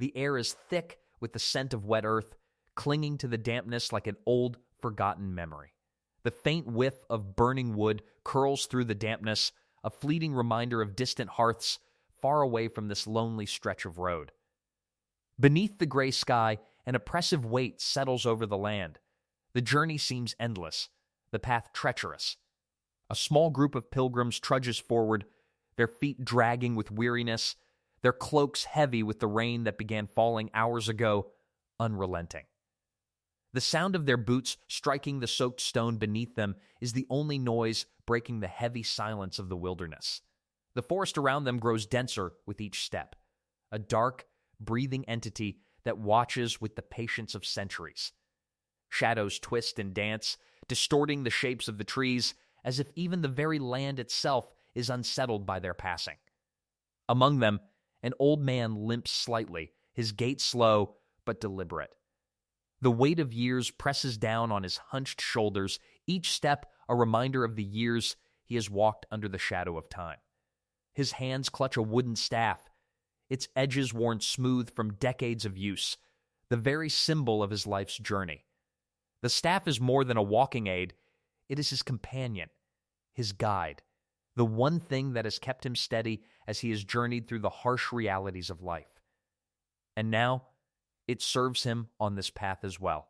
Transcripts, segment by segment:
The air is thick with the scent of wet earth, clinging to the dampness like an old, forgotten memory. The faint whiff of burning wood curls through the dampness, a fleeting reminder of distant hearths far away from this lonely stretch of road. Beneath the gray sky, an oppressive weight settles over the land. The journey seems endless, the path treacherous. A small group of pilgrims trudges forward, their feet dragging with weariness, their cloaks heavy with the rain that began falling hours ago, unrelenting. The sound of their boots striking the soaked stone beneath them is the only noise breaking the heavy silence of the wilderness. The forest around them grows denser with each step, a dark, breathing entity that watches with the patience of centuries. Shadows twist and dance, distorting the shapes of the trees, as if even the very land itself is unsettled by their passing. Among them, an old man limps slightly, his gait slow but deliberate. The weight of years presses down on his hunched shoulders, each step a reminder of the years he has walked under the shadow of time. His hands clutch a wooden staff, its edges worn smooth from decades of use, the very symbol of his life's journey. The staff is more than a walking aid, it is his companion, his guide, the one thing that has kept him steady as he has journeyed through the harsh realities of life. And now, it serves him on this path as well,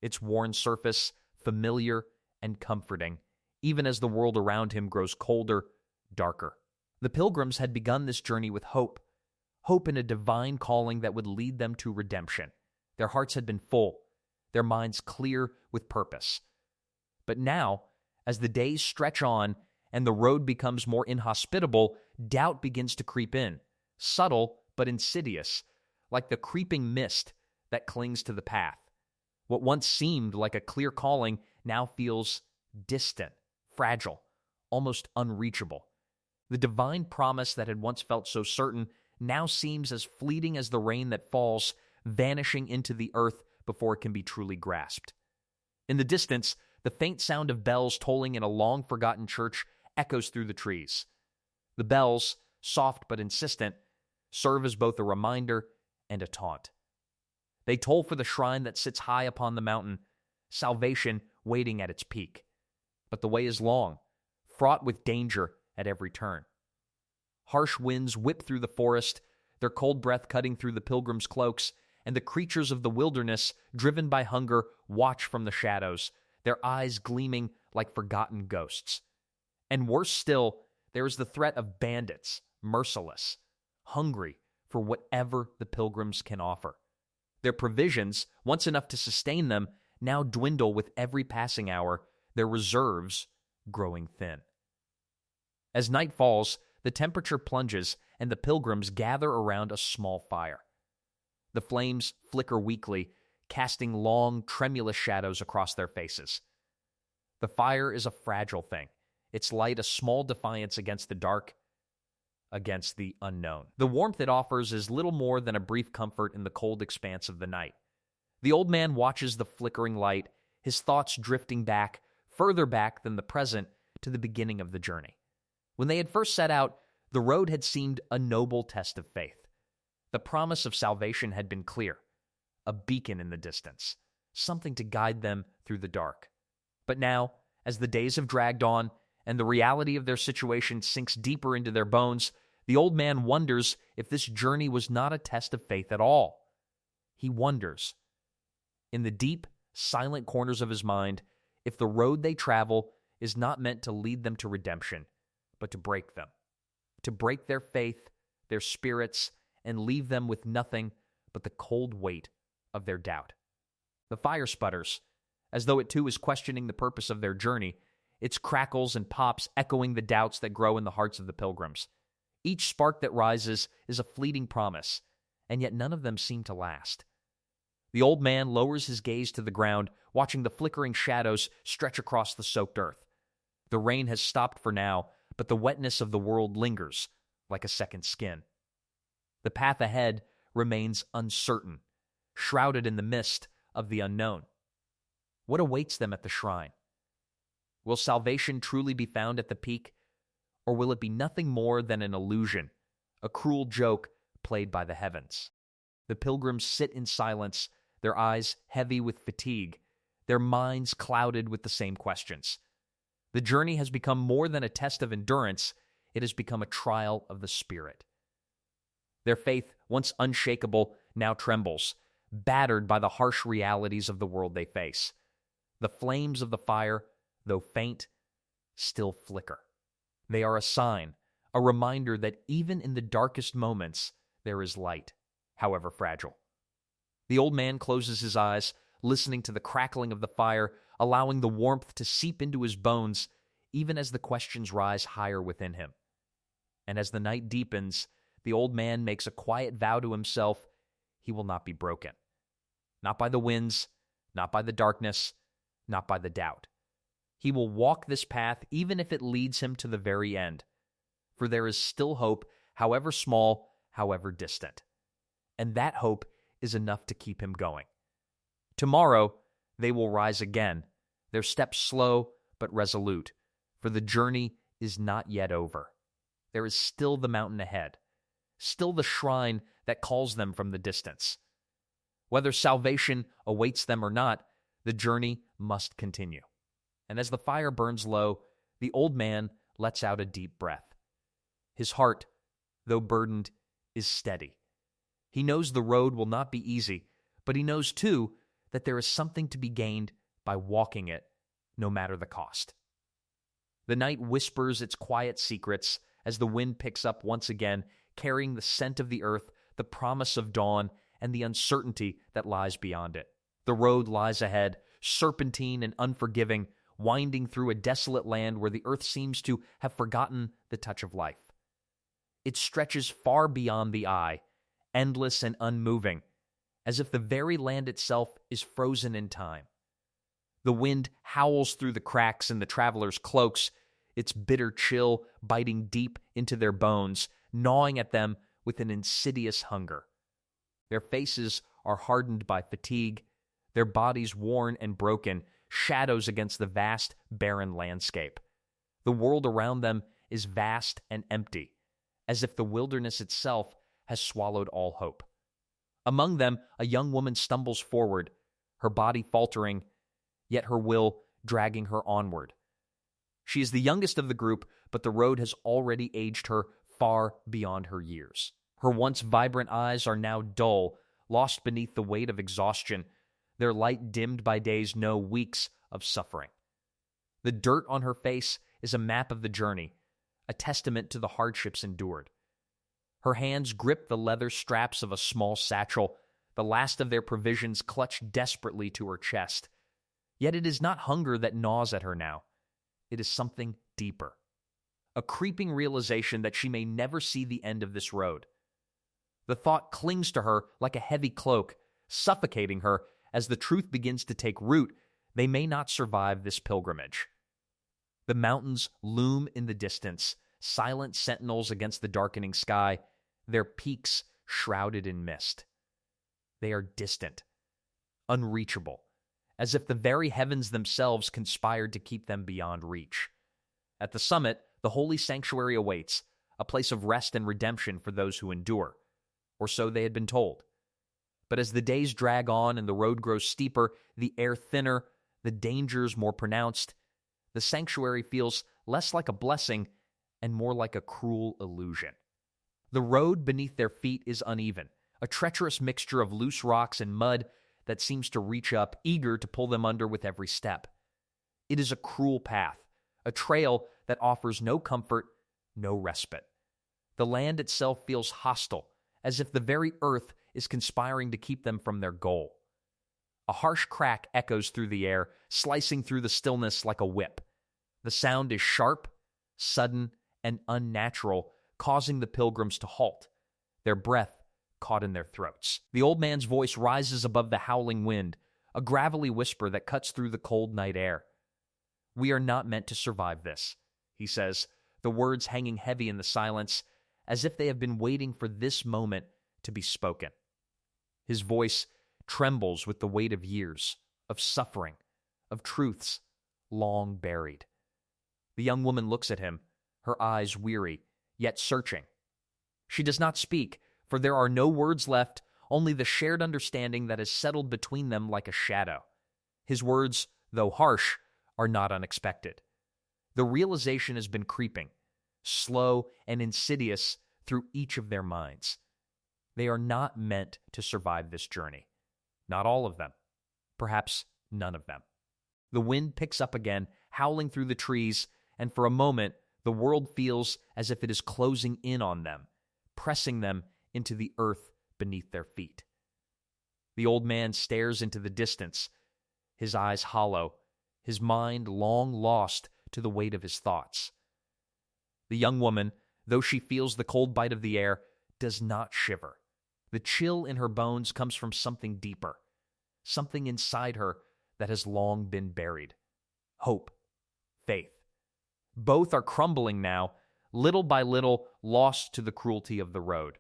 its worn surface familiar and comforting, even as the world around him grows colder, darker. The pilgrims had begun this journey with hope in a divine calling that would lead them to redemption. Their hearts had been full, their minds clear with purpose. But now, as the days stretch on and the road becomes more inhospitable, doubt begins to creep in, subtle but insidious, like the creeping mist that clings to the path. What once seemed like a clear calling now feels distant, fragile, almost unreachable. The divine promise that had once felt so certain now seems as fleeting as the rain that falls, vanishing into the earth before it can be truly grasped. In the distance, the faint sound of bells tolling in a long-forgotten church echoes through the trees. The bells, soft but insistent, serve as both a reminder and a taunt. They toll for the shrine that sits high upon the mountain, salvation waiting at its peak. But the way is long, fraught with danger at every turn. Harsh winds whip through the forest, their cold breath cutting through the pilgrims' cloaks, and the creatures of the wilderness, driven by hunger, watch from the shadows, their eyes gleaming like forgotten ghosts. And worse still, there is the threat of bandits, merciless, hungry for whatever the pilgrims can offer. Their provisions, once enough to sustain them, now dwindle with every passing hour, their reserves growing thin. As night falls, the temperature plunges and the pilgrims gather around a small fire. The flames flicker weakly, casting long, tremulous shadows across their faces. The fire is a fragile thing, its light a small defiance against the dark, against the unknown. The warmth it offers is little more than a brief comfort in the cold expanse of the night. The old man watches the flickering light, his thoughts drifting back, further back than the present, to the beginning of the journey. When they had first set out, the road had seemed a noble test of faith. The promise of salvation had been clear, a beacon in the distance, something to guide them through the dark. But now, as the days have dragged on, and the reality of their situation sinks deeper into their bones, the old man wonders if this journey was not a test of faith at all. He wonders, in the deep, silent corners of his mind, if the road they travel is not meant to lead them to redemption, but to break them, to break their faith, their spirits, and leave them with nothing but the cold weight of their doubt. The fire sputters, as though it too is questioning the purpose of their journey, its crackles and pops echoing the doubts that grow in the hearts of the pilgrims. Each spark that rises is a fleeting promise, and yet none of them seem to last. The old man lowers his gaze to the ground, watching the flickering shadows stretch across the soaked earth. The rain has stopped for now, but the wetness of the world lingers like a second skin. The path ahead remains uncertain, shrouded in the mist of the unknown. What awaits them at the shrine? Will salvation truly be found at the peak, or will it be nothing more than an illusion, a cruel joke played by the heavens? The pilgrims sit in silence, their eyes heavy with fatigue, their minds clouded with the same questions. The journey has become more than a test of endurance, it has become a trial of the spirit. Their faith, once unshakable, now trembles, battered by the harsh realities of the world they face. The flames of the fire, though faint, still flicker. They are a sign, a reminder that even in the darkest moments, there is light, however fragile. The old man closes his eyes, listening to the crackling of the fire, allowing the warmth to seep into his bones, even as the questions rise higher within him. And as the night deepens, the old man makes a quiet vow to himself he will not be broken. Not by the winds, not by the darkness, not by the doubt. He will walk this path even if it leads him to the very end. For there is still hope, however small, however distant. And that hope is enough to keep him going. Tomorrow, they will rise again, their steps slow but resolute, for the journey is not yet over. There is still the mountain ahead, still the shrine that calls them from the distance. Whether salvation awaits them or not, the journey must continue. And as the fire burns low, the old man lets out a deep breath. His heart, though burdened, is steady. He knows the road will not be easy, but he knows, too, that there is something to be gained by walking it, no matter the cost. The night whispers its quiet secrets as the wind picks up once again, carrying the scent of the earth, the promise of dawn, and the uncertainty that lies beyond it. The road lies ahead, serpentine and unforgiving, winding through a desolate land where the earth seems to have forgotten the touch of life. It stretches far beyond the eye, endless and unmoving, as if the very land itself is frozen in time. The wind howls through the cracks in the travelers' cloaks, its bitter chill biting deep into their bones, gnawing at them with an insidious hunger. Their faces are hardened by fatigue, their bodies worn and broken, shadows against the vast, barren landscape. The world around them is vast and empty, as if the wilderness itself has swallowed all hope. Among them, a young woman stumbles forward, her body faltering, yet her will dragging her onward. She is the youngest of the group, but the road has already aged her far beyond her years. Her once vibrant eyes are now dull, lost beneath the weight of exhaustion, their light dimmed by days, no, weeks of suffering. The dirt on her face is a map of the journey, a testament to the hardships endured. Her hands grip the leather straps of a small satchel, the last of their provisions clutched desperately to her chest. Yet it is not hunger that gnaws at her now. It is something deeper. A creeping realization that she may never see the end of this road. The thought clings to her like a heavy cloak, suffocating her as the truth begins to take root. They may not survive this pilgrimage. The mountains loom in the distance, silent sentinels against the darkening sky, their peaks shrouded in mist. They are distant, unreachable, as if the very heavens themselves conspired to keep them beyond reach. At the summit, the holy sanctuary awaits, a place of rest and redemption for those who endure, or so they had been told. But as the days drag on and the road grows steeper, the air thinner, the dangers more pronounced, the sanctuary feels less like a blessing and more like a cruel illusion. The road beneath their feet is uneven, a treacherous mixture of loose rocks and mud that seems to reach up, eager to pull them under with every step. It is a cruel path, a trail that offers no comfort, no respite. The land itself feels hostile, as if the very earth is conspiring to keep them from their goal. A harsh crack echoes through the air, slicing through the stillness like a whip. The sound is sharp, sudden, and unnatural, causing the pilgrims to halt, their breath caught in their throats. The old man's voice rises above the howling wind, a gravelly whisper that cuts through the cold night air. "We are not meant to survive this," he says, the words hanging heavy in the silence, as if they have been waiting for this moment to be spoken. His voice trembles with the weight of years, of suffering, of truths long buried. The young woman looks at him, her eyes weary, yet searching. She does not speak, for there are no words left, only the shared understanding that has settled between them like a shadow. His words, though harsh, are not unexpected. The realization has been creeping, slow and insidious through each of their minds. They are not meant to survive this journey. Not all of them. Perhaps none of them. The wind picks up again, howling through the trees, and for a moment, the world feels as if it is closing in on them, pressing them into the earth beneath their feet. The old man stares into the distance, his eyes hollow, his mind long lost to the weight of his thoughts. The young woman, though she feels the cold bite of the air, does not shiver. The chill in her bones comes from something deeper, something inside her that has long been buried. Hope, faith. Both are crumbling now, little by little lost to the cruelty of the road.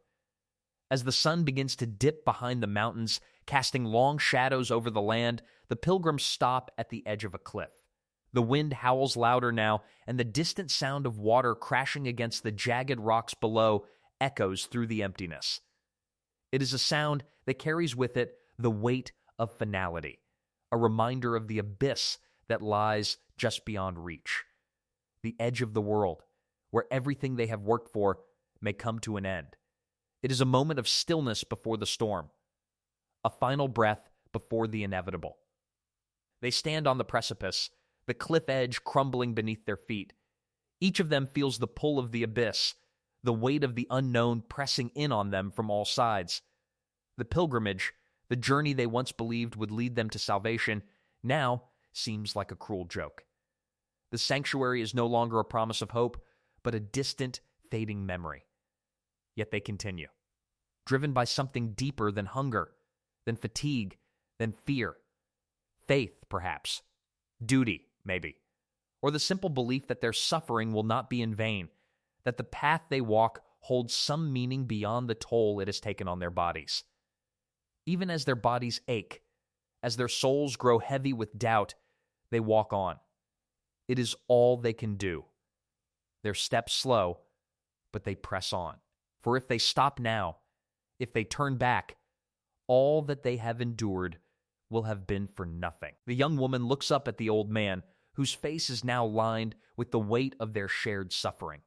As the sun begins to dip behind the mountains, casting long shadows over the land, the pilgrims stop at the edge of a cliff. The wind howls louder now, and the distant sound of water crashing against the jagged rocks below echoes through the emptiness. It is a sound that carries with it the weight of finality, a reminder of the abyss that lies just beyond reach. The edge of the world, where everything they have worked for may come to an end. It is a moment of stillness before the storm, a final breath before the inevitable. They stand on the precipice, the cliff edge crumbling beneath their feet. Each of them feels the pull of the abyss, the weight of the unknown pressing in on them from all sides. The pilgrimage, the journey they once believed would lead them to salvation, now seems like a cruel joke. The sanctuary is no longer a promise of hope, but a distant, fading memory. Yet they continue, driven by something deeper than hunger, than fatigue, than fear. Faith, perhaps. Duty, maybe. Or the simple belief that their suffering will not be in vain, that the path they walk holds some meaning beyond the toll it has taken on their bodies. Even as their bodies ache, as their souls grow heavy with doubt, they walk on. It is all they can do. Their steps slow, but they press on. For if they stop now, if they turn back, all that they have endured will have been for nothing. The young woman looks up at the old man, whose face is now lined with the weight of their shared suffering.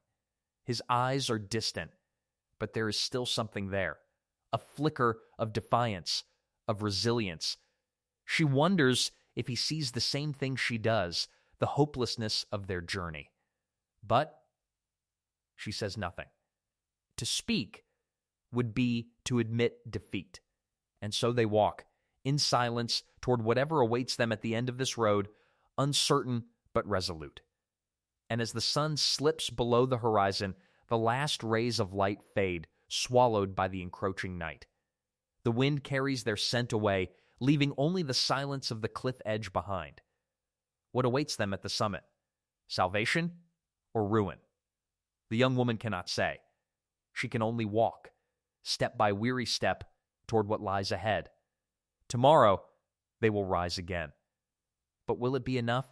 His eyes are distant, but there is still something there, a flicker of defiance, of resilience. She wonders if he sees the same thing she does, the hopelessness of their journey. But she says nothing. To speak would be to admit defeat. And so they walk, in silence, toward whatever awaits them at the end of this road, uncertain but resolute. And as the sun slips below the horizon, the last rays of light fade, swallowed by the encroaching night. The wind carries their scent away, leaving only the silence of the cliff edge behind. What awaits them at the summit? Salvation or ruin? The young woman cannot say. She can only walk, step by weary step, toward what lies ahead. Tomorrow, they will rise again. But will it be enough?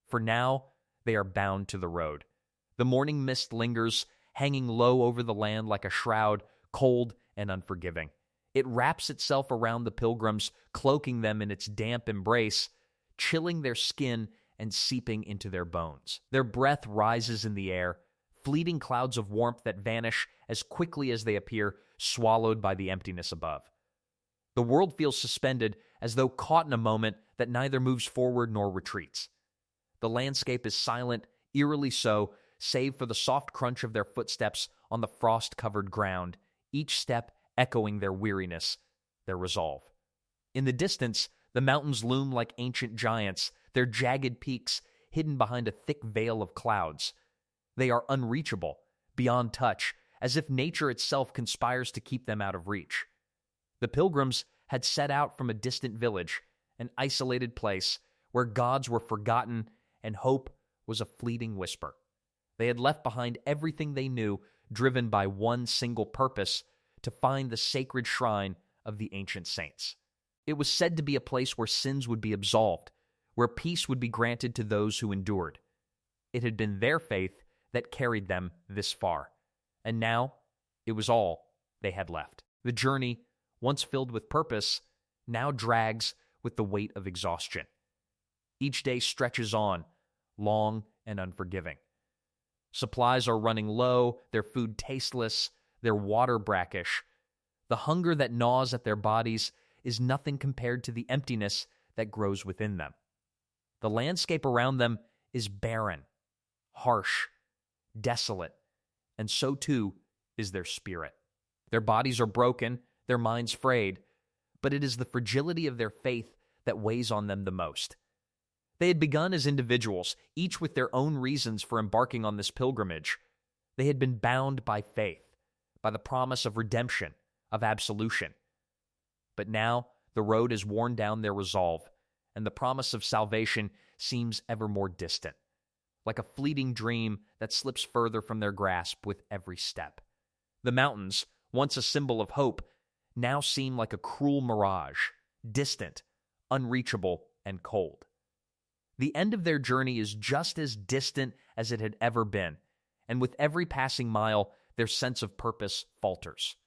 For now, they are bound to the road. The morning mist lingers, hanging low over the land like a shroud, cold and unforgiving. It wraps itself around the pilgrims, cloaking them in its damp embrace, chilling their skin and seeping into their bones. Their breath rises in the air, fleeting clouds of warmth that vanish as quickly as they appear, swallowed by the emptiness above. The world feels suspended, as though caught in a moment that neither moves forward nor retreats. The landscape is silent, eerily so, save for the soft crunch of their footsteps on the frost-covered ground, each step echoing their weariness, their resolve. In the distance, the mountains loom like ancient giants, their jagged peaks hidden behind a thick veil of clouds. They are unreachable, beyond touch, as if nature itself conspires to keep them out of reach. The pilgrims had set out from a distant village, an isolated place where gods were forgotten and hope was a fleeting whisper. They had left behind everything they knew, driven by one single purpose, to find the sacred shrine of the ancient saints. It was said to be a place where sins would be absolved, where peace would be granted to those who endured. It had been their faith that carried them this far, and now it was all they had left. The journey once filled with purpose, now drags with the weight of exhaustion. Each day stretches on, long and unforgiving. Supplies are running low, their food tasteless, their water brackish. The hunger that gnaws at their bodies is nothing compared to the emptiness that grows within them. The landscape around them is barren, harsh, desolate, and so too is their spirit. Their bodies are broken, their minds frayed, but it is the fragility of their faith that weighs on them the most. They had begun as individuals, each with their own reasons for embarking on this pilgrimage. They had been bound by faith, by the promise of redemption, of absolution. But now the road has worn down their resolve, and the promise of salvation seems ever more distant, like a fleeting dream that slips further from their grasp with every step. The mountains, once a symbol of hope, now seem like a cruel mirage, distant, unreachable, and cold. The end of their journey is just as distant as it had ever been, and with every passing mile, their sense of purpose falters.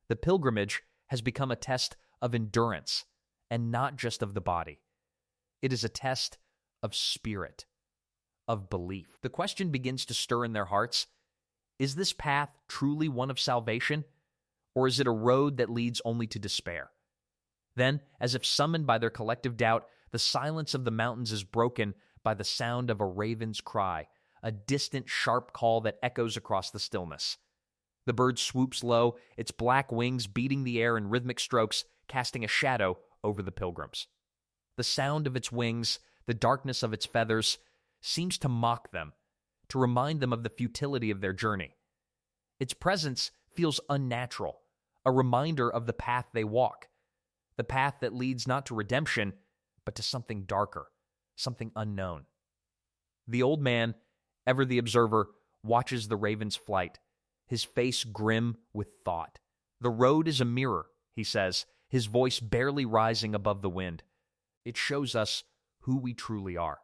The pilgrimage has become a test of endurance, and not just of the body. It is a test of spirit, of belief. The question begins to stir in their hearts: is this path truly one of salvation, or is it a road that leads only to despair? Then, as if summoned by their collective doubt, the silence of the mountains is broken by the sound of a raven's cry, a distant, sharp call that echoes across the stillness. The bird swoops low, its black wings beating the air in rhythmic strokes, casting a shadow over the pilgrims. The sound of its wings, the darkness of its feathers, seems to mock them, to remind them of the futility of their journey. Its presence feels unnatural, a reminder of the path they walk, the path that leads not to redemption, but to something darker, something unknown. The old man, ever the observer, watches the raven's flight, his face grim with thought. The road is a mirror, he says, his voice barely rising above the wind. It shows us who we truly are.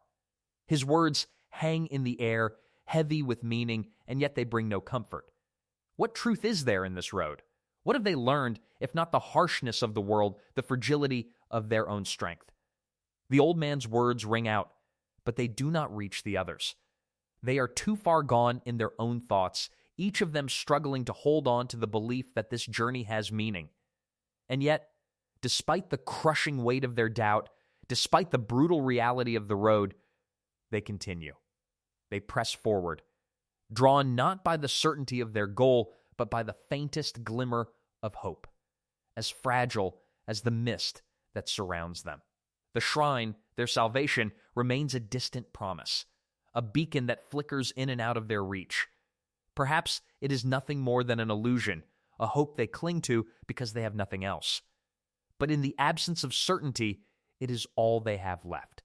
His words hang in the air, heavy with meaning, and yet they bring no comfort. What truth is there in this road? What have they learned, if not the harshness of the world, the fragility of their own strength? The old man's words ring out, but they do not reach the others. They are too far gone in their own thoughts, each of them struggling to hold on to the belief that this journey has meaning. And yet, despite the crushing weight of their doubt, despite the brutal reality of the road, they continue. They press forward, drawn not by the certainty of their goal, but by the faintest glimmer of hope, as fragile as the mist that surrounds them. The shrine, their salvation, remains a distant promise, a beacon that flickers in and out of their reach. Perhaps it is nothing more than an illusion, a hope they cling to because they have nothing else. But in the absence of certainty, it is all they have left.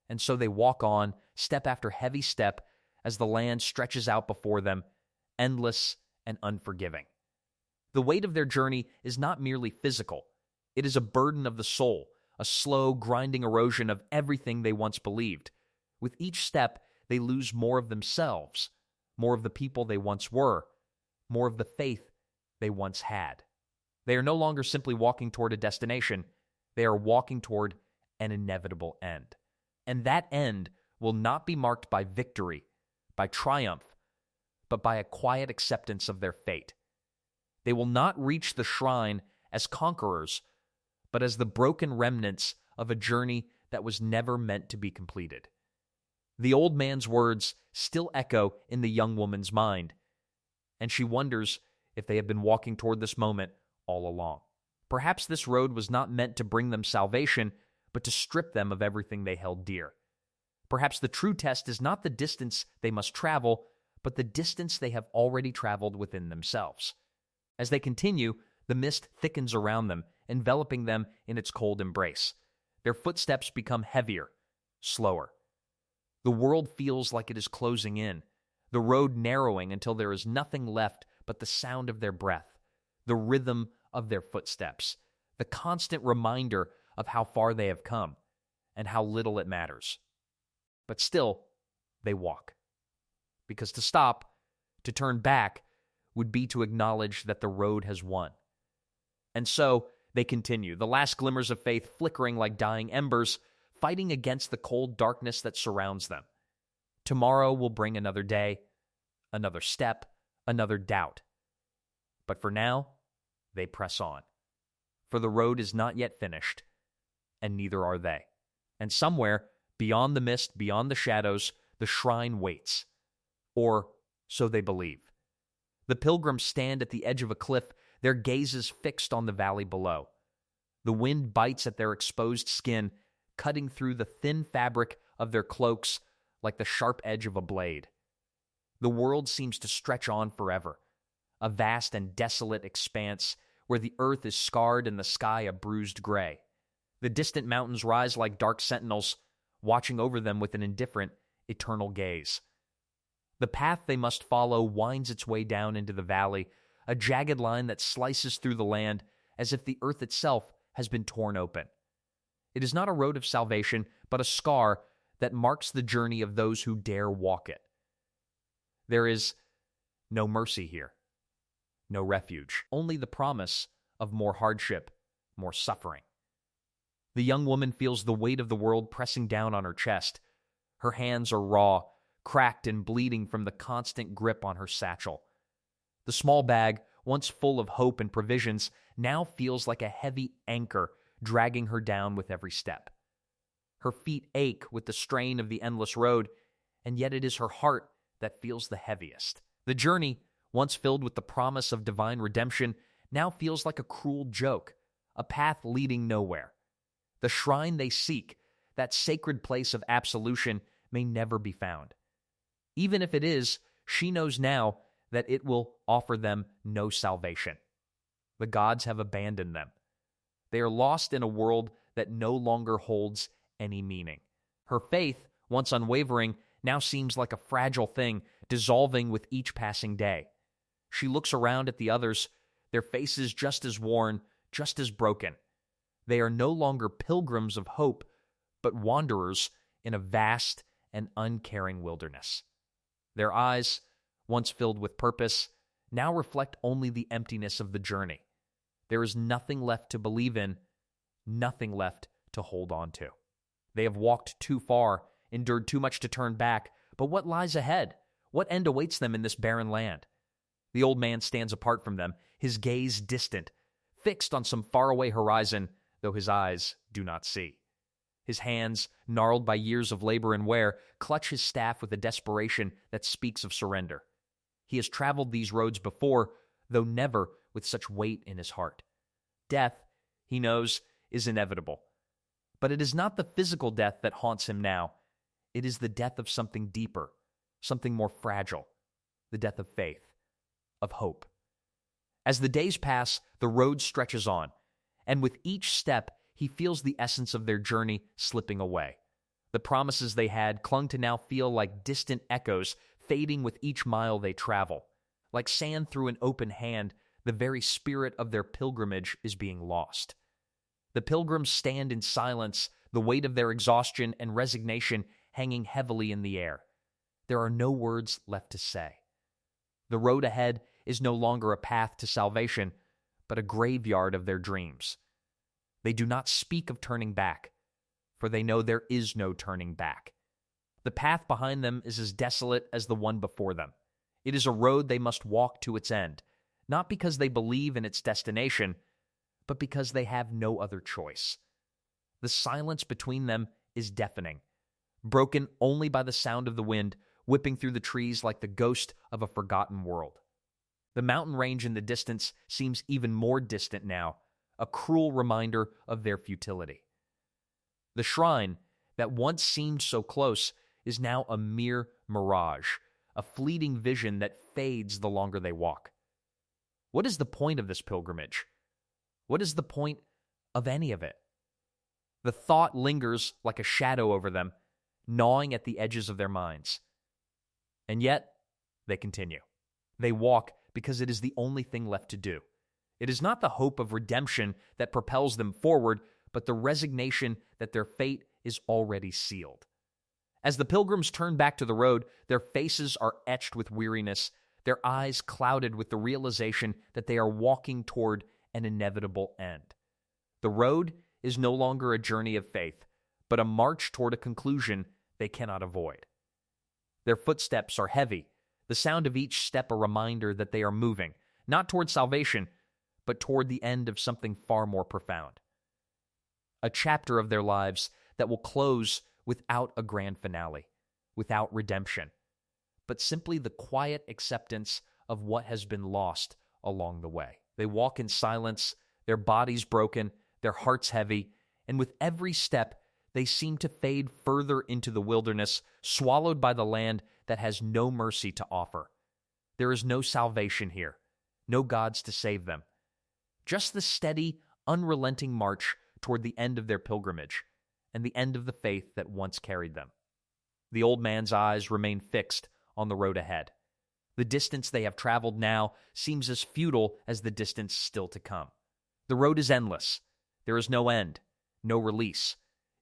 And so they walk on, step after heavy step, as the land stretches out before them, endless and unforgiving. The weight of their journey is not merely physical. It is a burden of the soul, a slow, grinding erosion of everything they once believed. With each step, they lose more of themselves, more of the people they once were, more of the faith they once had. They are no longer simply walking toward a destination. They are walking toward an inevitable end. And that end will not be marked by victory, by triumph, but by a quiet acceptance of their fate. They will not reach the shrine as conquerors, but as the broken remnants of a journey that was never meant to be completed. The old man's words still echo in the young woman's mind, and she wonders if they have been walking toward this moment all along. Perhaps this road was not meant to bring them salvation, but to strip them of everything they held dear. Perhaps the true test is not the distance they must travel, but the distance they have already traveled within themselves. As they continue, the mist thickens around them, enveloping them in its cold embrace. Their footsteps become heavier, slower. The world feels like it is closing in, the road narrowing until there is nothing left but the sound of their breath, the rhythm of their footsteps, the constant reminder of how far they have come and how little it matters. But still, they walk. Because to stop, to turn back, would be to acknowledge that the road has won. And so, They continue, the last glimmers of faith flickering like dying embers, fighting against the cold darkness that surrounds them. Tomorrow will bring another day, another step, another doubt. But for now, they press on. For the road is not yet finished, and neither are they. And somewhere, beyond the mist, beyond the shadows, the shrine waits. Or so they believe. The pilgrims stand at the edge of a cliff, their gazes fixed on the valley below. The wind bites at their exposed skin, cutting through the thin fabric of their cloaks like the sharp edge of a blade. The world seems to stretch on forever, a vast and desolate expanse where the earth is scarred and the sky a bruised gray. The distant mountains rise like dark sentinels, watching over them with an indifferent, eternal gaze. The path they must follow winds its way down into the valley, a jagged line that slices through the land as if the earth itself has been torn open. It is not a road of salvation, but a scar that marks the journey of those who dare walk it. There is no mercy here, no refuge, only the promise of more hardship, more suffering. The young woman feels the weight of the world pressing down on her chest. Her hands are raw, cracked and bleeding from the constant grip on her satchel. The small bag, once full of hope and provisions, now feels like a heavy anchor dragging her down with every step. Her feet ache with the strain of the endless road, and yet it is her heart that feels the heaviest. The journey, once filled with the promise of divine redemption, now feels like a cruel joke, a path leading nowhere. The shrine they seek, that sacred place of absolution, may never be found. Even if it is, she knows now that it will offer them no salvation. The gods have abandoned them. They are lost in a world that no longer holds any meaning. Her faith, once unwavering, now seems like a fragile thing, dissolving with each passing day. She looks around at the others, their faces just as worn, just as broken. They are no longer pilgrims of hope, but wanderers in a vast and uncaring wilderness. Their eyes, once filled with purpose, now reflect only the emptiness of the journey. There is nothing left to believe in, nothing left to hold on to. They have walked too far, endured too much to turn back, but what lies ahead? What end awaits them in this barren land? The old man stands apart from them, his gaze distant, fixed on some faraway horizon, though his eyes do not see. His hands, gnarled by years of labor and wear, clutch his staff with a desperation that speaks of surrender. He has traveled these roads before, though never with such weight in his heart. Death, he knows, is inevitable. But it is not the physical death that haunts him now. It is the death of something deeper, something more fragile, the death of faith, of hope. As the days pass, the road stretches on, and with each step, he feels the essence of their journey slipping away. The promises they had clung to now feel like distant echoes, fading with each mile they travel. Like sand through an open hand, the very spirit of their pilgrimage is being lost. The pilgrims stand in silence, the weight of their exhaustion and resignation hanging heavily in the air. There are no words left to say. The road ahead is no longer a path to salvation, but a graveyard of their dreams. They do not speak of turning back, for they know there is no turning back. The path behind them is as desolate as the one before them. It is a road they must walk to its end, not because they believe in its destination, but because they have no other choice. The silence between them is deafening, broken only by the sound of the wind whipping through the trees like the ghost of a forgotten world. The mountain range in the distance seems even more distant now, a cruel reminder of their futility. The shrine that once seemed so close is now a mere mirage, a fleeting vision that fades the longer they walk. What is the point of this pilgrimage? What is the point of any of it? The thought lingers like a shadow over them, gnawing at the edges of their minds. And yet, they continue. They walk because it is the only thing left to do. It is not the hope of redemption that propels them forward, but the resignation that their fate is already sealed. As the pilgrims turn back to the road, their faces are etched with weariness, their eyes clouded with the realization that they are walking toward an inevitable end. The road is no longer a journey of faith, but a march toward a conclusion they cannot avoid. Their footsteps are heavy, the sound of each step a reminder that they are moving, not toward salvation, but toward the end of something far more profound. A chapter of their lives that will close without a grand finale, without redemption, but simply the quiet acceptance of what has been lost along the way. They walk in silence, their bodies broken, their hearts heavy, and with every step, they seem to fade further into the wilderness, swallowed by the land that has no mercy to offer. There is no salvation here, no gods to save them. Just the steady, unrelenting march toward the end of their pilgrimage and the end of the faith that once carried them. The old man's eyes remain fixed on the road ahead. The distance they have traveled now seems as futile as the distance still to come. The road is endless. There is no end, no release.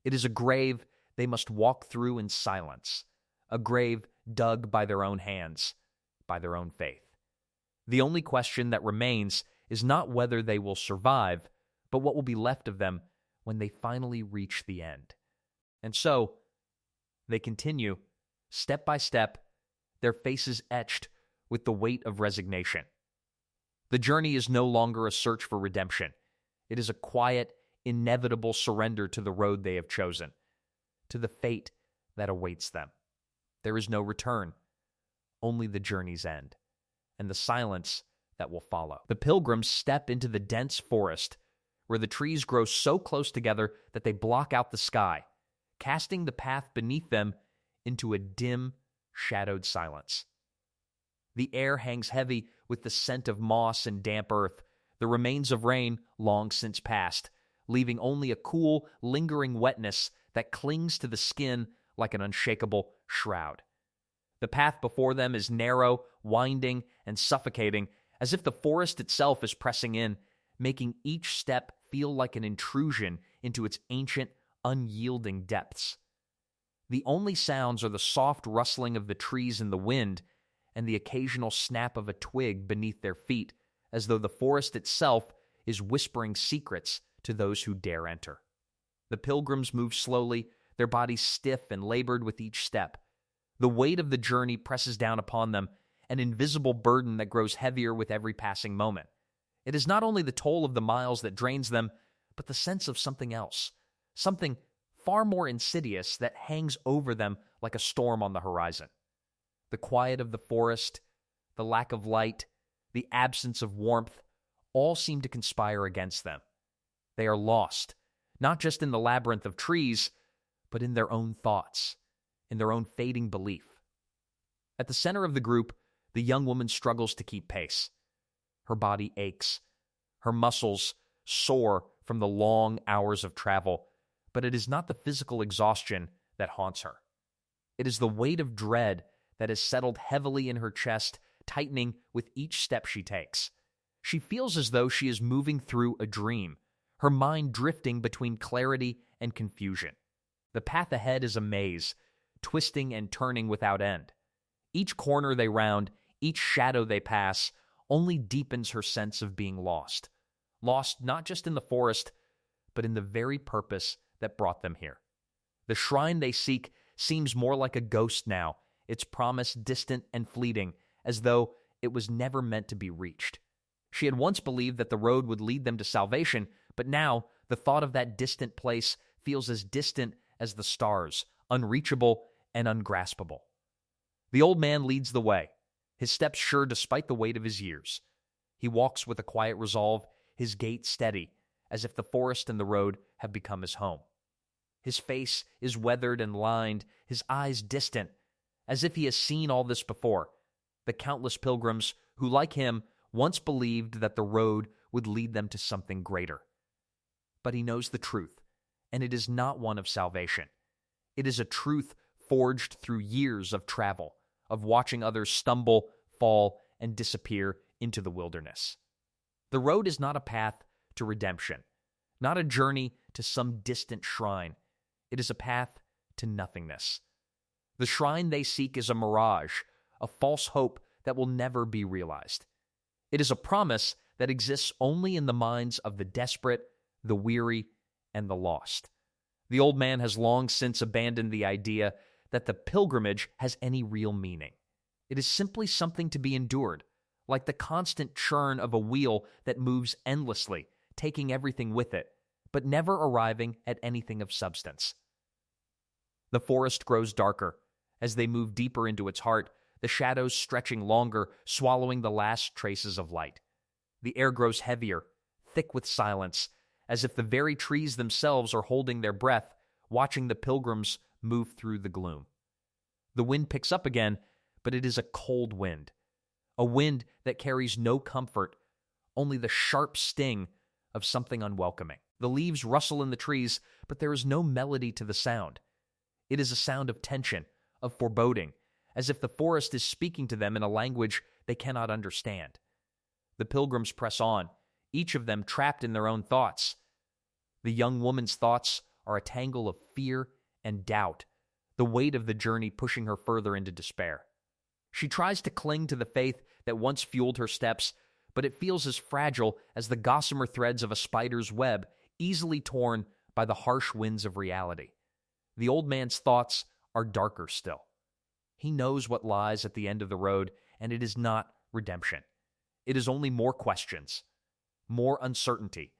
It is a grave they must walk through in silence, a grave dug by their own hands, by their own faith. The only question that remains is not whether they will survive, but what will be left of them when they finally reach the end. And so, they continue, step by step, their faces etched with the weight of resignation. The journey is no longer a search for redemption. It is a quiet, inevitable surrender to the road they have chosen, to the fate that awaits them. There is no return, only the journey's end, and the silence that will follow. The pilgrims step into the dense forest, where the trees grow so close together that they block out the sky, casting the path beneath them into a dim, shadowed silence. The air hangs heavy with the scent of moss and damp earth, the remains of rain long since passed, leaving only a cool, lingering wetness that clings to the skin like an unshakable shroud. The path before them is narrow, winding, and suffocating, as if the forest itself is pressing in, making each step feel like an intrusion into its ancient, unyielding depths. The only sounds are the soft rustling of the trees in the wind and the occasional snap of a twig beneath their feet, as though the forest itself is whispering secrets to those who dare enter. The pilgrims move slowly, their bodies stiff and labored with each step. The weight of the journey presses down upon them, an invisible burden that grows heavier with every passing moment. It is not only the toll of the miles that drains them, but the sense of something else, something far more insidious that hangs over them like a storm on the horizon. The quiet of the forest, the lack of light, the absence of warmth, all seem to conspire against them. They are lost, not just in the labyrinth of trees, but in their own thoughts, in their own fading belief. At the center of the group, the young woman struggles to keep pace. Her body aches. Her muscles sore from the long hours of travel, but it is not the physical exhaustion that haunts her. It is the weight of dread that has settled heavily in her chest, tightening with each step she takes. She feels as though she is moving through a dream, her mind drifting between clarity and confusion. The path ahead is a maze, twisting and turning without end. Each corner they round, each shadow they pass, only deepens her sense of being lost. Lost not just in the forest, but in the very purpose that brought them here. The shrine they seek seems more like a ghost now, its promise distant and fleeting, as though it was never meant to be reached. She had once believed that the road would lead them to salvation, but now the thought of that distant place feels as distant as the stars, unreachable and ungraspable. The old man leads the way, his steps sure despite the weight of his years. He walks with a quiet resolve, his gait steady, as if the forest and the road have become his home. His face is weathered and lined, his eyes distant, as if he has seen all this before. The countless pilgrims who, like him, once believed that the road would lead them to something greater. But he knows the truth, and it is not one of salvation. It is a truth forged through years of travel, of watching others stumble, fall, and disappear into the wilderness. The road is not a path to redemption, not a journey to some distant shrine. It is a path to nothingness. The shrine they seek is a mirage, a false hope that will never be realized. It is a promise that exists only in the minds of the desperate, the weary, and the lost. The old man has long since abandoned the idea that the pilgrimage has any real meaning. It is simply something to be endured, like the constant churn of a wheel that moves endlessly, taking everything with it, but never arriving at anything of substance. The forest grows darker. As they move deeper into its heart, the shadows stretching longer, swallowing the last traces of light. The air grows heavier, thick with silence, as if the very trees themselves are holding their breath, watching the pilgrims move through the gloom. The wind picks up again, but it is a cold wind. A wind that carries no comfort, only the sharp sting of something unwelcoming. The leaves rustle in the trees, but there is no melody to the sound. It is a sound of tension, of foreboding, as if the forest is speaking to them in a language they cannot understand. The pilgrims press on, each of them trapped in their own thoughts. The young woman's thoughts are a tangle of fear and doubt, the weight of the journey pushing her further into despair. She tries to cling to the faith that once fueled her steps, but it feels as fragile as the gossamer threads of a spider's web, easily torn by the harsh winds of reality. The old man's thoughts are darker still. He knows what lies at the end of the road, and it is not redemption. It is only more questions, more uncertainty,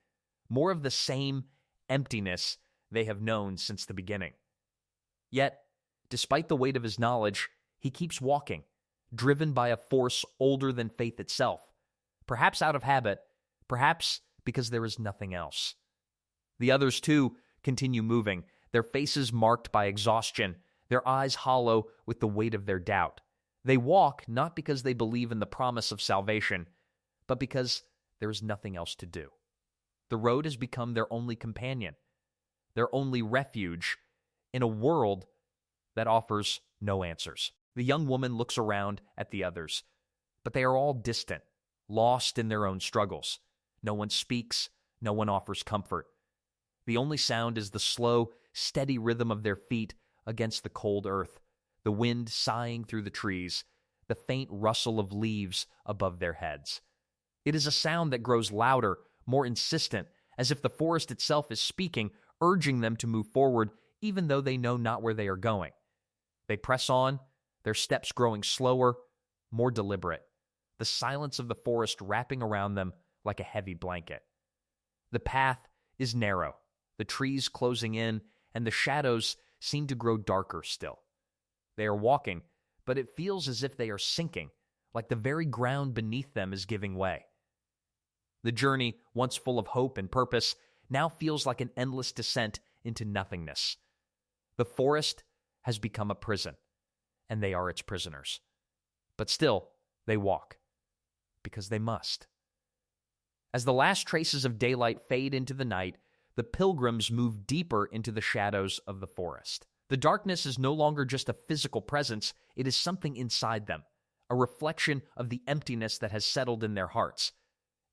more of the same emptiness they have known since the beginning. Yet, despite the weight of his knowledge, he keeps walking, driven by a force older than faith itself, perhaps out of habit, perhaps because there is nothing else. The others, too, continue moving, their faces marked by exhaustion, their eyes hollow with the weight of their doubt. They walk not because they believe in the promise of salvation, but because there is nothing else to do. The road has become their only companion, their only refuge in a world that offers no answers. The young woman looks around at the others, but they are all distant, lost in their own struggles. No one speaks, no one offers comfort. The only sound is the slow, steady rhythm of their feet against the cold earth, the wind sighing through the trees, the faint rustle of leaves above their heads. It is a sound that grows louder, more insistent, as if the forest itself is speaking, urging them to move forward, even though they know not where they are going. They press on, their steps growing slower, more deliberate, the silence of the forest wrapping around them like a heavy blanket. The path is narrow, the trees closing in, and the shadows seem to grow darker still. They are walking, but it feels as if they are sinking, like the very ground beneath them is giving way. The journey, once full of hope and purpose, now feels like an endless descent into nothingness. The forest has become a prison, and they are its prisoners. But still, they walk, because they must. As the last traces of daylight fade into the night, the pilgrims move deeper into the shadows of the forest. The darkness is no longer just a physical presence, it is something inside them, a reflection of the emptiness that has settled in their hearts.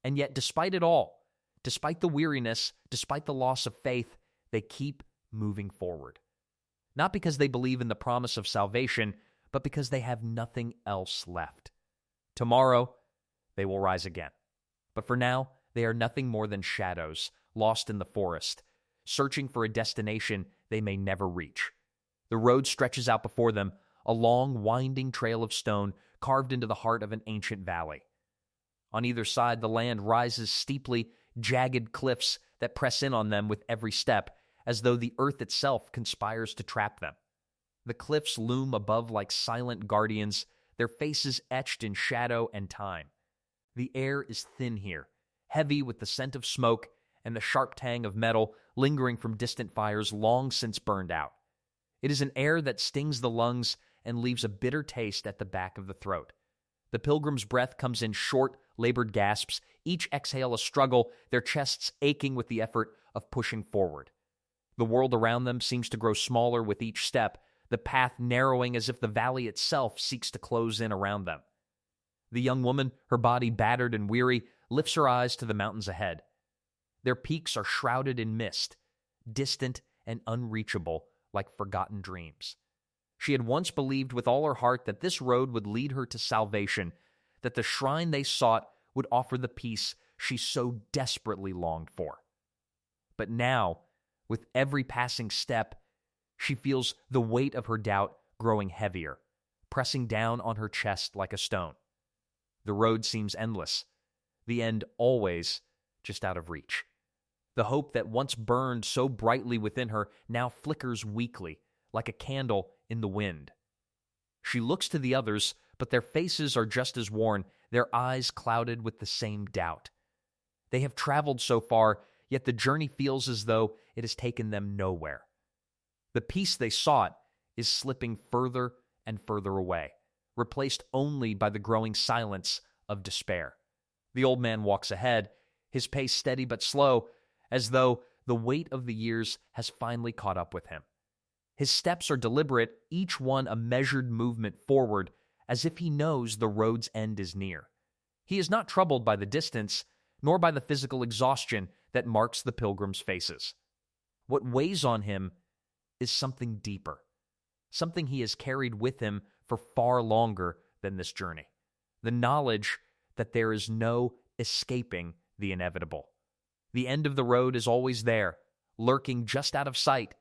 And yet, despite it all, despite the weariness, despite the loss of faith, they keep moving forward. Not because they believe in the promise of salvation, but because they have nothing else left. Tomorrow, they will rise again. But for now, they are nothing more than shadows, lost in the forest, searching for a destination they may never reach. The road stretches out before them, a long, winding trail of stone carved into the heart of an ancient valley. On either side, the land rises steeply, jagged cliffs that press in on them with every step, as though the earth itself conspires to trap them. The cliffs loom above like silent guardians, their faces etched in shadow and time. The air is thin here, heavy with the scent of smoke and the sharp tang of metal lingering from distant fires long since burned out. It is an air that stings the lungs and leaves a bitter taste at the back of the throat. The pilgrim's breath comes in short, labored gasps, each exhale a struggle, their chests aching with the effort of pushing forward. The world around them seems to grow smaller with each step, the path narrowing as if the valley itself seeks to close in around them. The young woman, her body battered and weary, lifts her eyes to the mountains ahead. Their peaks are shrouded in mist, distant and unreachable like forgotten dreams. She had once believed with all her heart that this road would lead her to salvation, that the shrine they sought would offer the peace she so desperately longed for. But now, with every passing step, she feels the weight of her doubt growing heavier, pressing down on her chest like a stone. The road seems endless, the end always just out of reach. The hope that once burned so brightly within her now flickers weakly, like a candle in the wind. She looks to the others, but their faces are just as worn, their eyes clouded with the same doubt. They have traveled so far, yet the journey feels as though it has taken them nowhere. The peace they sought is slipping further and further away, replaced only by the growing silence of despair. The old man walks ahead, his pace steady but slow, as though the weight of the years has finally caught up with him. His steps are deliberate, each one a measured movement forward, as if he knows the road's end is near. He is not troubled by the distance, nor by the physical exhaustion that marks the pilgrims' faces. What weighs on him is something deeper, something he has carried with him for far longer than this journey. The knowledge that there is no escaping the inevitable. The end of the road is always there, lurking just out of sight,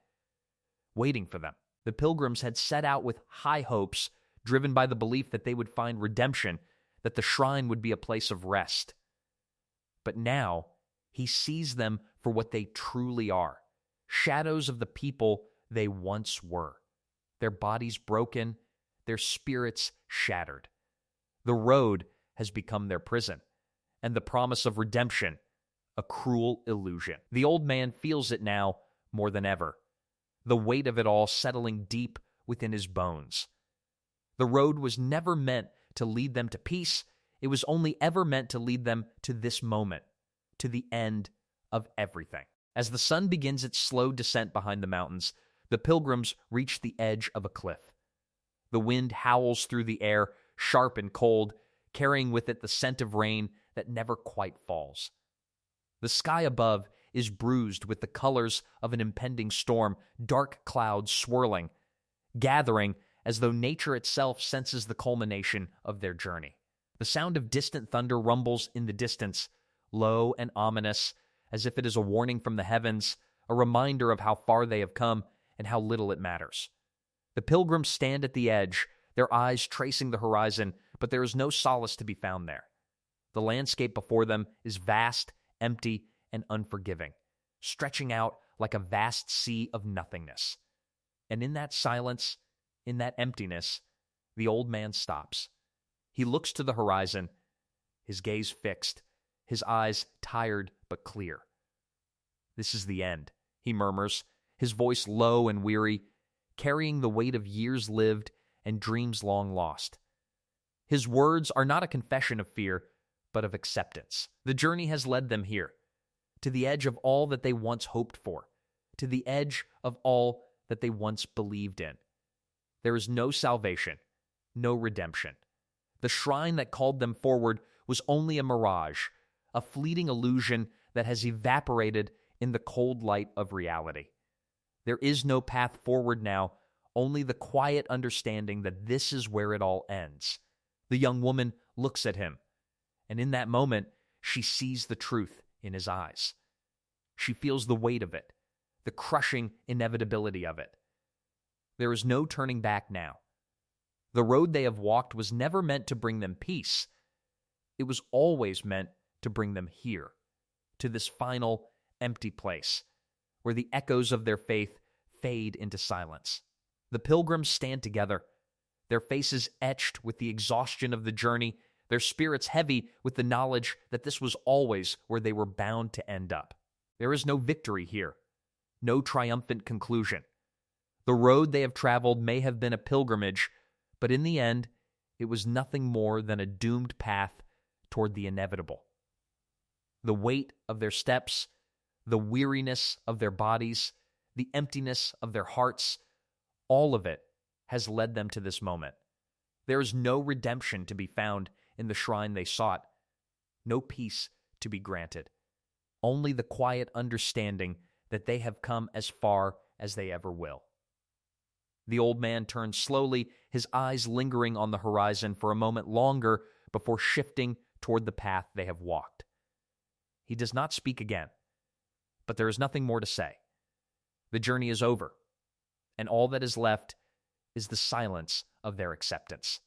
waiting for them. The pilgrims had set out with high hopes, driven by the belief that they would find redemption, that the shrine would be a place of rest. But now, he sees them for what they truly are, shadows of the people they once were, their bodies broken, their spirits shattered. The road has become their prison, and the promise of redemption a cruel illusion. The old man feels it now more than ever, the weight of it all settling deep within his bones. The road was never meant to lead them to peace. It was only ever meant to lead them to this moment, to the end of everything. As the sun begins its slow descent behind the mountains, the pilgrims reach the edge of a cliff. The wind howls through the air, sharp and cold, carrying with it the scent of rain that never quite falls. The sky above is bruised with the colors of an impending storm, dark clouds swirling, gathering as though nature itself senses the culmination of their journey. The sound of distant thunder rumbles in the distance, low and ominous, as if it is a warning from the heavens, a reminder of how far they have come and how little it matters. The pilgrims stand at the edge, their eyes tracing the horizon, but there is no solace to be found there. The landscape before them is vast, empty, and unforgiving, stretching out like a vast sea of nothingness. And in that silence, in that emptiness, the old man stops. He looks to the horizon, his gaze fixed, his eyes tired but clear. "This is the end," he murmurs, his voice low and weary, carrying the weight of years lived and dreams long lost. His words are not a confession of fear, but of acceptance. The journey has led them here, to the edge of all that they once hoped for, to the edge of all that they once believed in. There is no salvation, no redemption. The shrine that called them forward was only a mirage, a fleeting illusion that has evaporated in the cold light of reality. There is no path forward now, only the quiet understanding that this is where it all ends. The young woman looks at him, and in that moment, she sees the truth in his eyes. She feels the weight of it, the crushing inevitability of it. There is no turning back now. The road they have walked was never meant to bring them peace. It was always meant to bring them here, to this final, empty place, where the echoes of their faith fade into silence. The pilgrims stand together, their faces etched with the exhaustion of the journey, their spirits heavy with the knowledge that this was always where they were bound to end up. There is no victory here, no triumphant conclusion. The road they have traveled may have been a pilgrimage, but in the end, it was nothing more than a doomed path toward the inevitable. The weight of their steps, the weariness of their bodies, the emptiness of their hearts, all of it has led them to this moment. There is no redemption to be found in the shrine they sought, no peace to be granted, only the quiet understanding that they have come as far as they ever will. The old man turns slowly, his eyes lingering on the horizon for a moment longer before shifting toward the path they have walked. He does not speak again, but there is nothing more to say. The journey is over, and all that is left is the silence of their acceptance.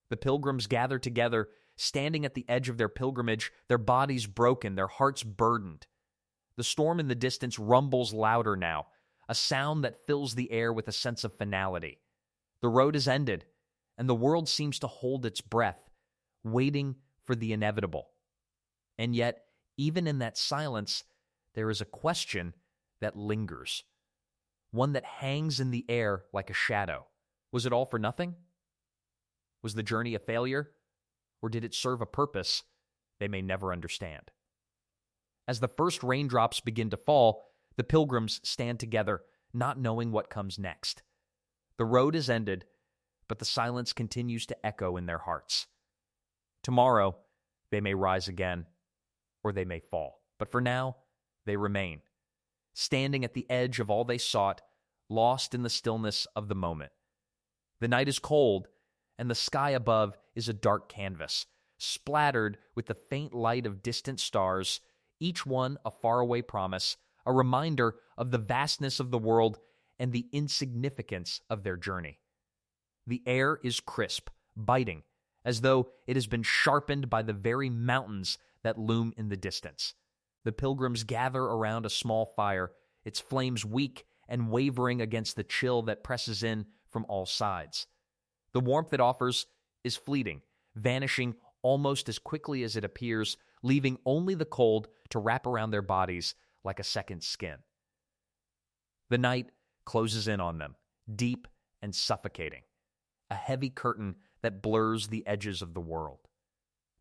The pilgrims gather together, standing at the edge of their pilgrimage, their bodies broken, their hearts burdened. The storm in the distance rumbles louder now, a sound that fills the air with a sense of finality. The road is ended, and the world seems to hold its breath, waiting for the inevitable. And yet, even in that silence, there is a question that lingers, one that hangs in the air like a shadow. Was it all for nothing? Was the journey a failure? Or did it serve a purpose they may never understand? As the first raindrops begin to fall, the pilgrims stand together, not knowing what comes next. The road is ended, but the silence continues to echo in their hearts. Tomorrow, they may rise again, or they may fall. But for now, they remain, standing at the edge of all they sought, lost in the stillness of the moment. The night is cold, and the sky above is a dark canvas, splattered with the faint light of distant stars, each one a faraway promise, a reminder of the vastness of the world and the insignificance of their journey. The air is crisp, biting, as though it has been sharpened by the very mountains that loom in the distance. The pilgrims gather around a small fire, its flames weak and wavering against the chill that presses in from all sides. The warmth it offers is fleeting, vanishing almost as quickly as it appears, leaving only the cold to wrap around their bodies like a second skin. The night closes in on them, deep and suffocating, a heavy curtain that blurs the edges of the world.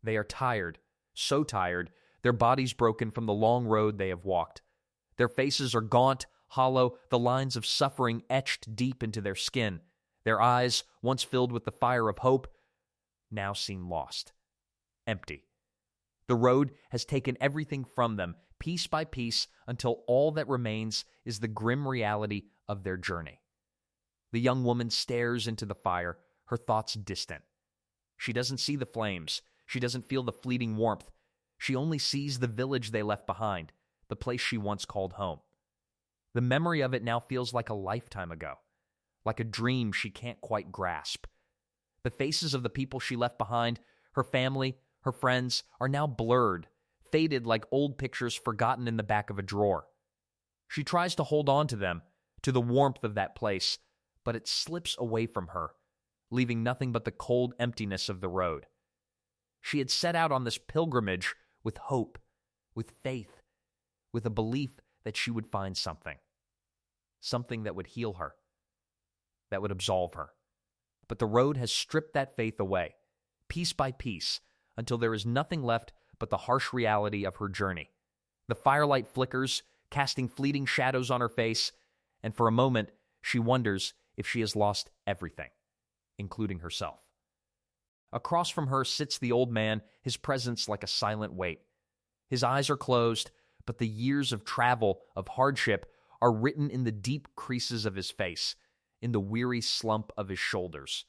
They are tired, so tired, their bodies broken from the long road they have walked. Their faces are gaunt, hollow, the lines of suffering etched deep into their skin. Their eyes, once filled with the fire of hope, now seem lost, empty. The road has taken everything from them, piece by piece, until all that remains is the grim reality of their journey. The young woman stares into the fire, her thoughts distant. She doesn't see the flames. She doesn't feel the fleeting warmth. She only sees the village they left behind, the place she once called home. The memory of it now feels like a lifetime ago, like a dream she can't quite grasp. The faces of the people she left behind, her family, her friends, are now blurred, faded like old pictures forgotten in the back of a drawer. She tries to hold on to them, to the warmth of that place, but it slips away from her, leaving nothing but the cold emptiness of the road. She had set out on this pilgrimage with hope, with faith, with a belief that she would find something that would heal her, that would absolve her. But the road has stripped that faith away, piece by piece, until there is nothing left but the harsh reality of her journey. The firelight flickers, casting fleeting shadows on her face, and for a moment she wonders if she has lost everything, including herself. Across from her sits the old man, his presence like a silent weight. His eyes are closed, but the years of travel, of hardship, are written in the deep creases of his face, in the weary slump of his shoulders.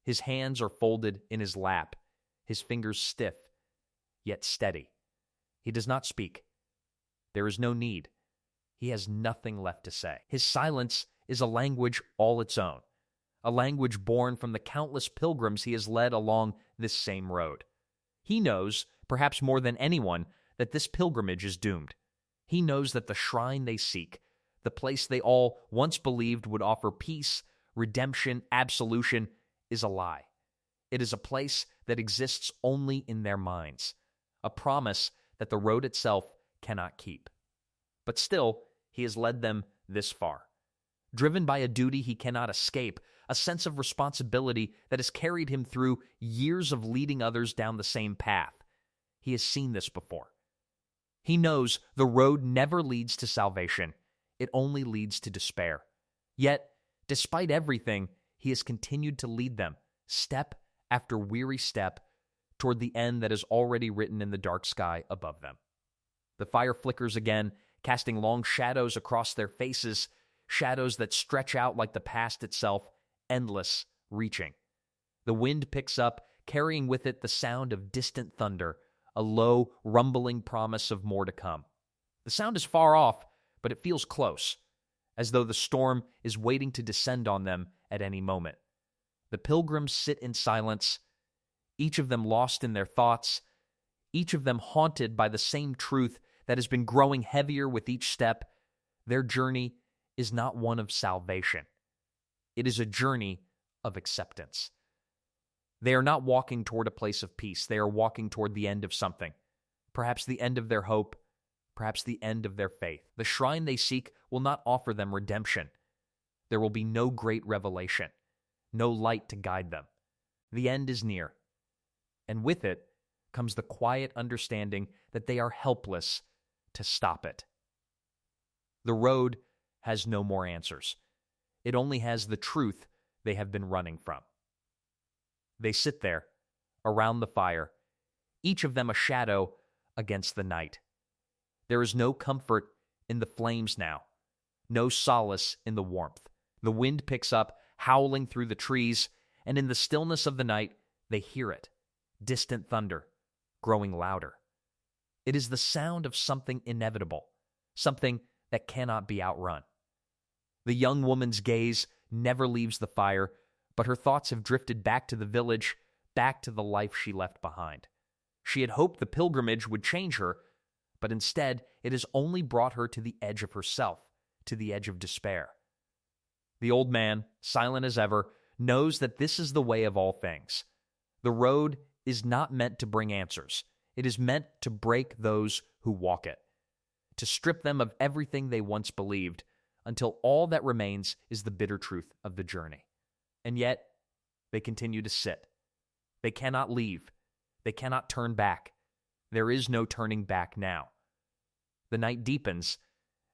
His hands are folded in his lap, his fingers stiff, yet steady. He does not speak. There is no need. He has nothing left to say. His silence is a language all its own, a language born from the countless pilgrims he has led along this same road. He knows, perhaps more than anyone, that this pilgrimage is doomed. He knows that the shrine they seek, the place they all once believed would offer peace, redemption, absolution, is a lie. It is a place that exists only in their minds, a promise that the road itself cannot keep. But still, he has led them this far. Driven by a duty he cannot escape, a sense of responsibility that has carried him through years of leading others down the same path. He has seen this before. He knows the road never leads to salvation. It only leads to despair. Yet, despite everything, he has continued to lead them, step after weary step, toward the end that is already written in the dark sky above them. The fire flickers again, casting long shadows across their faces, shadows that stretch out like the past itself, endless, reaching. The wind picks up, carrying with it the sound of distant thunder, a low, rumbling promise of more to come. The sound is far off, but it feels close, as though the storm is waiting to descend on them at any moment. The pilgrims sit in silence, each of them lost in their thoughts, each of them haunted by the same truth that has been growing heavier with each step. Their journey is not one of salvation. It is a journey of acceptance. They are not walking toward a place of peace. They are walking toward the end of something. Perhaps the end of their hope, perhaps the end of their faith. The shrine they seek will not offer them redemption. There will be no great revelation, no light to guide them. The end is near, and with it comes the quiet understanding that they are helpless to stop it. The road has no more answers. It only has the truth they have been running from. They sit there, around the fire, each of them a shadow against the night. There is no comfort in the flames now, no solace in the warmth. The wind picks up, howling through the trees, and in the stillness of the night, they hear it, distant thunder, growing louder. It is the sound of something inevitable, something that cannot be outrun. The young woman's gaze never leaves the fire, but her thoughts have drifted back to the village, back to the life she left behind. She had hoped the pilgrimage would change her, but instead it has only brought her to the edge of herself, to the edge of despair. The old man, silent as ever, knows that this is the way of all things. The road is not meant to bring answers. It is meant to break those who walk it, to strip them of everything they once believed, until all that remains is the bitter truth of the journey. And yet, they continue to sit. They cannot leave. They cannot turn back. There is no turning back now. The night deepens,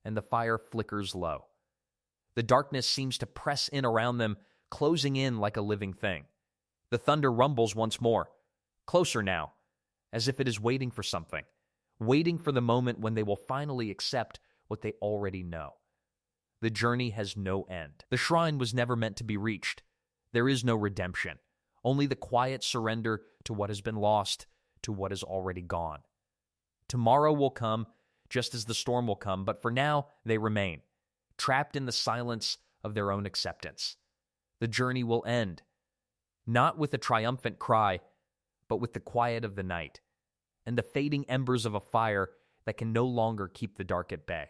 and the fire flickers low. The darkness seems to press in around them, closing in like a living thing. The thunder rumbles once more, closer now, as if it is waiting for something, waiting for the moment when they will finally accept what they already know. The journey has no end. The shrine was never meant to be reached. There is no redemption, only the quiet surrender to what has been lost, to what is already gone. Tomorrow will come, just as the storm will come, but for now they remain, trapped in the silence of their own acceptance. The journey will end, not with a triumphant cry, but with the quiet of the night, and the fading embers of a fire that can no longer keep the dark at bay.